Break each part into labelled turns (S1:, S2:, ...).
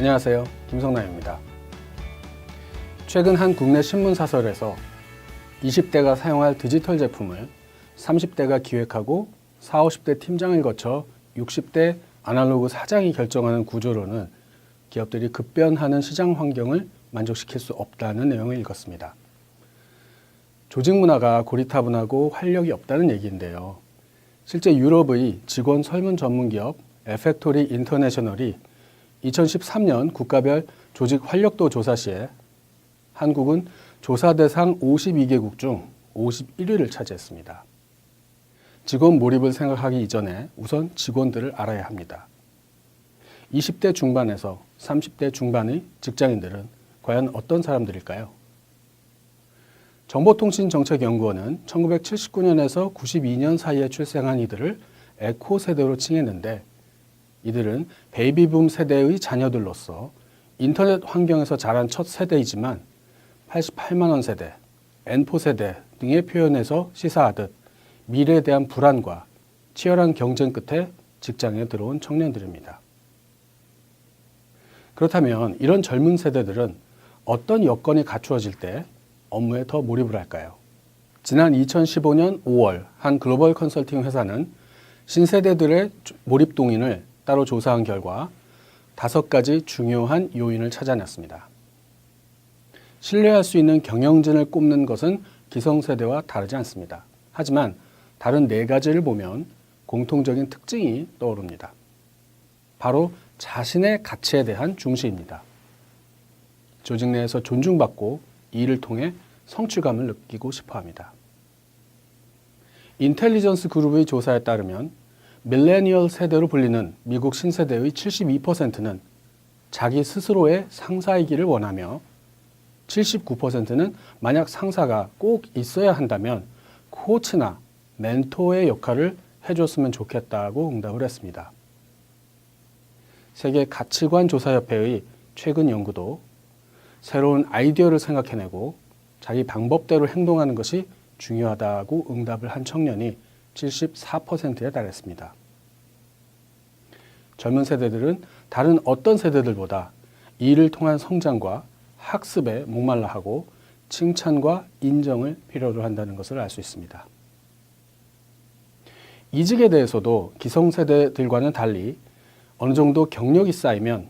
S1: 안녕하세요. 김성남입니다. 최근 한 국내 신문 사설에서 20대가 사용할 디지털 제품을 30대가 기획하고 40, 50대 팀장을 거쳐 60대 아날로그 사장이 결정하는 구조로는 기업들이 급변하는 시장 환경을 만족시킬 수 없다는 내용을 읽었습니다. 조직 문화가 고리타분하고 활력이 없다는 얘기인데요. 실제 유럽의 직원 설문 전문 기업 에펙토리 인터내셔널이 2013년 국가별 조직 활력도 조사 시에 한국은 조사 대상 52개국 중 51위를 차지했습니다. 직원 몰입을 생각하기 이전에 우선 직원들을 알아야 합니다. 20대 중반에서 30대 중반의 직장인들은 과연 어떤 사람들일까요? 정보통신정책연구원은 1979년에서 92년 사이에 출생한 이들을 에코 세대로 칭했는데, 이들은 베이비붐 세대의 자녀들로서 인터넷 환경에서 자란 첫 세대이지만 88만 원 세대, N포 세대 등의 표현에서 시사하듯 미래에 대한 불안과 치열한 경쟁 끝에 직장에 들어온 청년들입니다. 그렇다면 이런 젊은 세대들은 어떤 여건이 갖추어질 때 업무에 더 몰입을 할까요? 지난 2015년 5월 한 글로벌 컨설팅 회사는 신세대들의 몰입 동인을 따로 조사한 결과 5가지 중요한 요인을 찾아냈습니다. 신뢰할 수 있는 경영진을 꼽는 것은 기성세대와 다르지 않습니다. 하지만 다른 4가지를 보면 공통적인 특징이 떠오릅니다. 바로 자신의 가치에 대한 중시입니다. 조직 내에서 존중받고 이 일을 통해 성취감을 느끼고 싶어합니다. 인텔리전스 그룹의 조사에 따르면 밀레니얼 세대로 불리는 미국 신세대의 72%는 자기 스스로의 상사이기를 원하며 79%는 만약 상사가 꼭 있어야 한다면 코치나 멘토의 역할을 해줬으면 좋겠다고 응답을 했습니다. 세계 가치관 조사협회의 최근 연구도 새로운 아이디어를 생각해내고 자기 방법대로 행동하는 것이 중요하다고 응답을 한 청년이 74%에 달했습니다. 젊은 세대들은 다른 어떤 세대들보다 이 일을 통한 성장과 학습에 목말라 하고 칭찬과 인정을 필요로 한다는 것을 알 수 있습니다. 이직에 대해서도 기성세대들과는 달리 어느 정도 경력이 쌓이면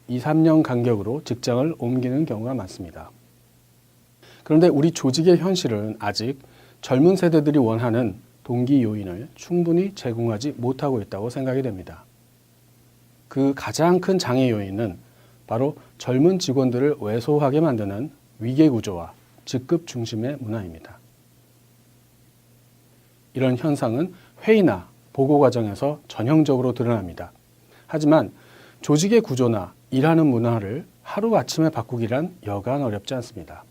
S1: 2, 3년 간격으로 직장을 옮기는 경우가 많습니다. 그런데 우리 조직의 현실은 아직 젊은 세대들이 원하는 동기 요인을 충분히 제공하지 못하고 있다고 생각이 됩니다. 그 가장 큰 장애 요인은 바로 젊은 직원들을 왜소하게 만드는 위계구조와 직급 중심의 문화입니다. 이런 현상은 회의나 보고 과정에서 전형적으로 드러납니다. 하지만 조직의 구조나 일하는 문화를 하루아침에 바꾸기란 여간 어렵지 않습니다.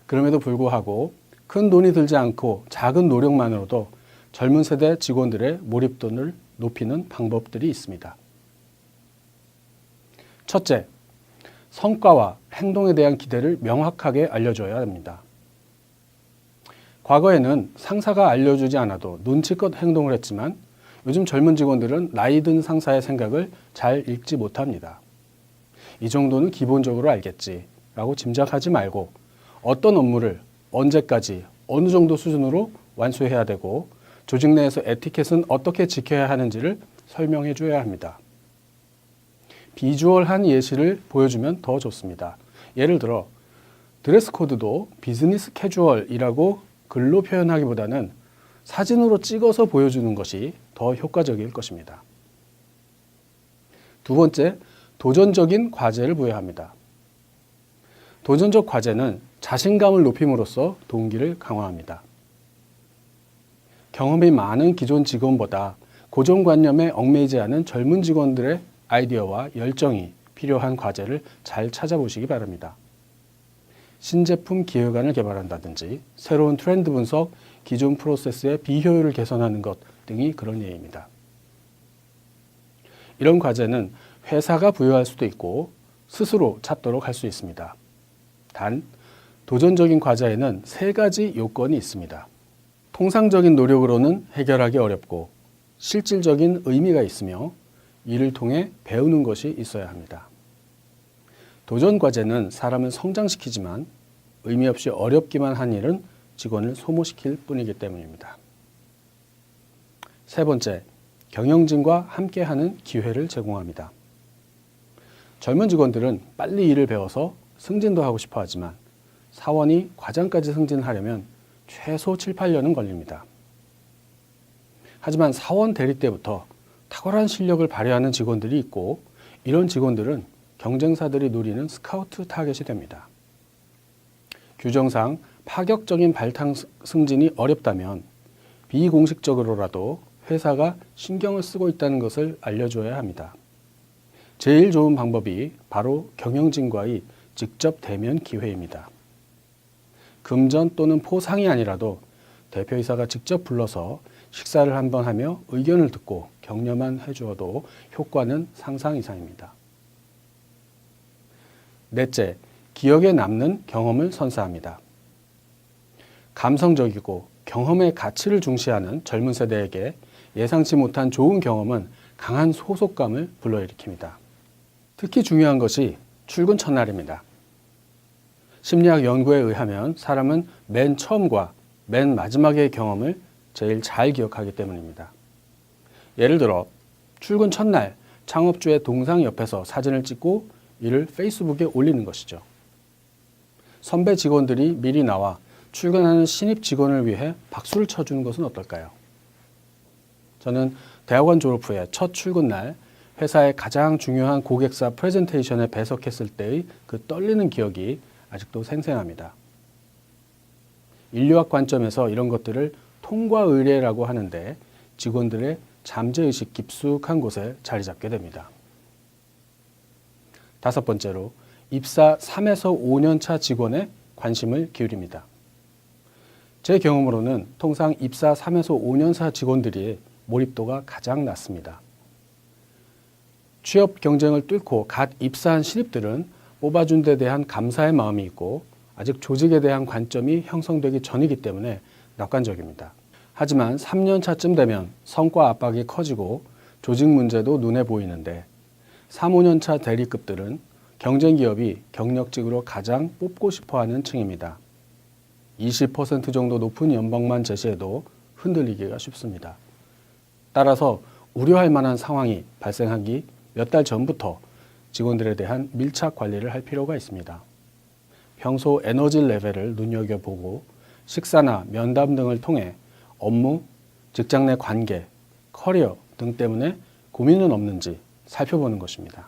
S1: 그럼에도 불구하고 큰 돈이 들지 않고 작은 노력만으로도 젊은 세대 직원들의 몰입도를 높이는 방법들이 있습니다. 첫째, 성과와 행동에 대한 기대를 명확하게 알려줘야 합니다. 과거에는 상사가 알려주지 않아도 눈치껏 행동을 했지만 요즘 젊은 직원들은 나이 든 상사의 생각을 잘 읽지 못합니다. 이 정도는 기본적으로 알겠지 라고 짐작하지 말고 어떤 업무를 언제까지 어느 정도 수준으로 완수해야 되고 조직 내에서 에티켓은 어떻게 지켜야 하는지를 설명해 줘야 합니다. 비주얼한 예시를 보여주면 더 좋습니다. 예를 들어 드레스 코드도 비즈니스 캐주얼이라고 글로 표현하기보다는 사진으로 찍어서 보여주는 것이 더 효과적일 것입니다. 두 번째, 도전적인 과제를 부여합니다. 도전적 과제는 자신감을 높임으로써 동기를 강화합니다. 경험이 많은 기존 직원보다 고정관념에 얽매이지 않은 젊은 직원들의 아이디어와 열정이 필요한 과제를 잘 찾아보시기 바랍니다. 신제품 기획안을 개발한다든지 새로운 트렌드 분석, 기존 프로세스의 비효율을 개선하는 것 등이 그런 예입니다. 이런 과제는 회사가 부여할 수도 있고 스스로 찾도록 할 수 있습니다. 단, 도전적인 과제에는 3가지 요건이 있습니다. 통상적인 노력으로는 해결하기 어렵고 실질적인 의미가 있으며 일을 통해 배우는 것이 있어야 합니다. 도전 과제는 사람을 성장시키지만 의미 없이 어렵기만 한 일은 직원을 소모시킬 뿐이기 때문입니다. 세 번째, 경영진과 함께하는 기회를 제공합니다. 젊은 직원들은 빨리 일을 배워서 승진도 하고 싶어 하지만 사원이 과장까지 승진하려면 최소 7, 8년은 걸립니다. 하지만 사원 대리 때부터 탁월한 실력을 발휘하는 직원들이 있고 이런 직원들은 경쟁사들이 노리는 스카우트 타겟이 됩니다. 규정상 파격적인 발탁 승진이 어렵다면 비공식적으로라도 회사가 신경을 쓰고 있다는 것을 알려줘야 합니다. 제일 좋은 방법이 바로 경영진과의 직접 대면 기회입니다. 금전 또는 포상이 아니라도 대표이사가 직접 불러서 식사를 한번 하며 의견을 듣고 격려만 해주어도 효과는 상상 이상입니다. 넷째, 기억에 남는 경험을 선사합니다. 감성적이고 경험의 가치를 중시하는 젊은 세대에게 예상치 못한 좋은 경험은 강한 소속감을 불러일으킵니다. 특히 중요한 것이 출근 첫날입니다. 심리학 연구에 의하면 사람은 맨 처음과 맨 마지막의 경험을 제일 잘 기억하기 때문입니다. 예를 들어 출근 첫날 창업주의 동상 옆에서 사진을 찍고 이를 페이스북에 올리는 것이죠. 선배 직원들이 미리 나와 출근하는 신입 직원을 위해 박수를 쳐주는 것은 어떨까요? 저는 대학원 졸업 후에 첫 출근 날 회사의 가장 중요한 고객사 프레젠테이션에 배석했을 때의 그 떨리는 기억이 아직도 생생합니다. 인류학 관점에서 이런 것들을 통과 의례라고 하는데 직원들의 잠재의식 깊숙한 곳에 자리 잡게 됩니다. 다섯 번째로 입사 3에서 5년 차 직원에 관심을 기울입니다. 제 경험으로는 통상 입사 3에서 5년 차 직원들이 몰입도가 가장 낮습니다. 취업 경쟁을 뚫고 갓 입사한 신입들은 뽑아준 데 대한 감사의 마음이 있고 아직 조직에 대한 관점이 형성되기 전이기 때문에 낙관적입니다. 하지만 3년 차쯤 되면 성과 압박이 커지고 조직 문제도 눈에 보이는데 3, 5년 차 대리급들은 경쟁 기업이 경력직으로 가장 뽑고 싶어하는 층입니다. 20% 정도 높은 연봉만 제시해도 흔들리기가 쉽습니다. 따라서 우려할 만한 상황이 발생하기 몇 달 전부터 직원들에 대한 밀착 관리를 할 필요가 있습니다. 평소 에너지 레벨을 눈여겨보고 식사나 면담 등을 통해 업무, 직장 내 관계, 커리어 등 때문에 고민은 없는지 살펴보는 것입니다.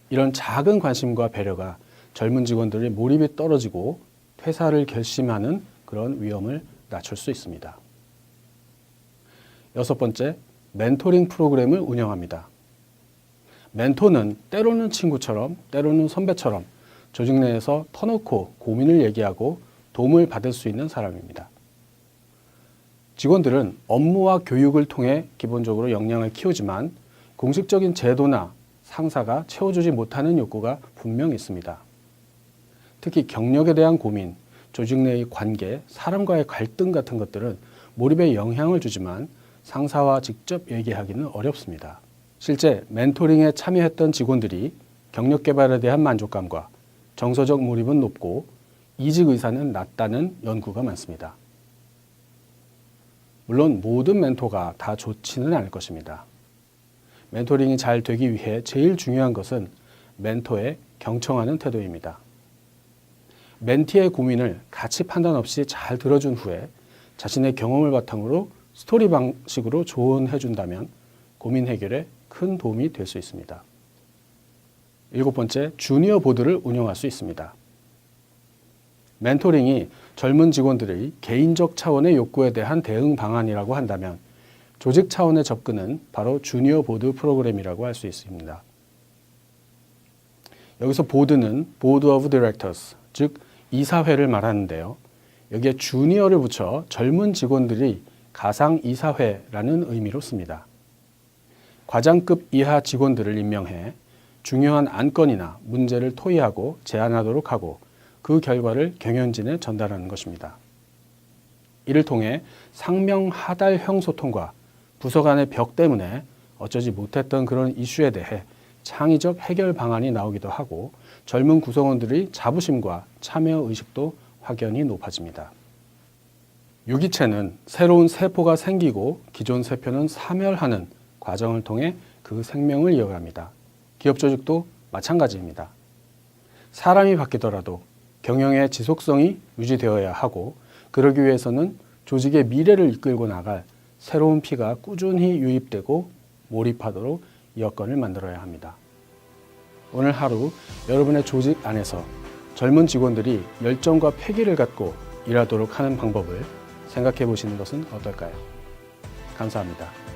S1: 이런 작은 관심과 배려가 젊은 직원들의 몰입이 떨어지고 퇴사를 결심하는 그런 위험을 낮출 수 있습니다. 여섯 번째, 멘토링 프로그램을 운영합니다. 멘토는 때로는 친구처럼 때로는 선배처럼 조직 내에서 터놓고 고민을 얘기하고 도움을 받을 수 있는 사람입니다. 직원들은 업무와 교육을 통해 기본적으로 역량을 키우지만 공식적인 제도나 상사가 채워주지 못하는 욕구가 분명 있습니다. 특히 경력에 대한 고민, 조직 내의 관계, 사람과의 갈등 같은 것들은 몰입에 영향을 주지만 상사와 직접 얘기하기는 어렵습니다. 실제 멘토링에 참여했던 직원들이 경력 개발에 대한 만족감과 정서적 몰입은 높고 이직 의사는 낮다는 연구가 많습니다. 물론 모든 멘토가 다 좋지는 않을 것입니다. 멘토링이 잘 되기 위해 제일 중요한 것은 멘토의 경청하는 태도입니다. 멘티의 고민을 가치 판단 없이 잘 들어준 후에 자신의 경험을 바탕으로 스토리 방식으로 조언해 준다면 고민 해결에 큰 도움이 될 수 있습니다. 일곱 번째, 주니어 보드를 운영할 수 있습니다. 멘토링이 젊은 직원들의 개인적 차원의 욕구에 대한 대응 방안이라고 한다면 조직 차원의 접근은 바로 주니어 보드 프로그램이라고 할 수 있습니다. 여기서 보드는 보드 오브 디렉터스, 즉 이사회를 말하는데요. 여기에 주니어를 붙여 젊은 직원들이 가상 이사회라는 의미로 씁니다. 과장급 이하 직원들을 임명해 중요한 안건이나 문제를 토의하고 제안하도록 하고 그 결과를 경영진에 전달하는 것입니다. 이를 통해 상명하달형 소통과 부서 간의 벽 때문에 어쩌지 못했던 그런 이슈에 대해 창의적 해결 방안이 나오기도 하고 젊은 구성원들의 자부심과 참여 의식도 확연히 높아집니다. 유기체는 새로운 세포가 생기고 기존 세포는 사멸하는 과정을 통해 그 생명을 이어갑니다. 기업 조직도 마찬가지입니다. 사람이 바뀌더라도 경영의 지속성이 유지되어야 하고 그러기 위해서는 조직의 미래를 이끌고 나갈 새로운 피가 꾸준히 유입되고 몰입하도록 여건을 만들어야 합니다. 오늘 하루 여러분의 조직 안에서 젊은 직원들이 열정과 패기를 갖고 일하도록 하는 방법을 생각해 보시는 것은 어떨까요? 감사합니다.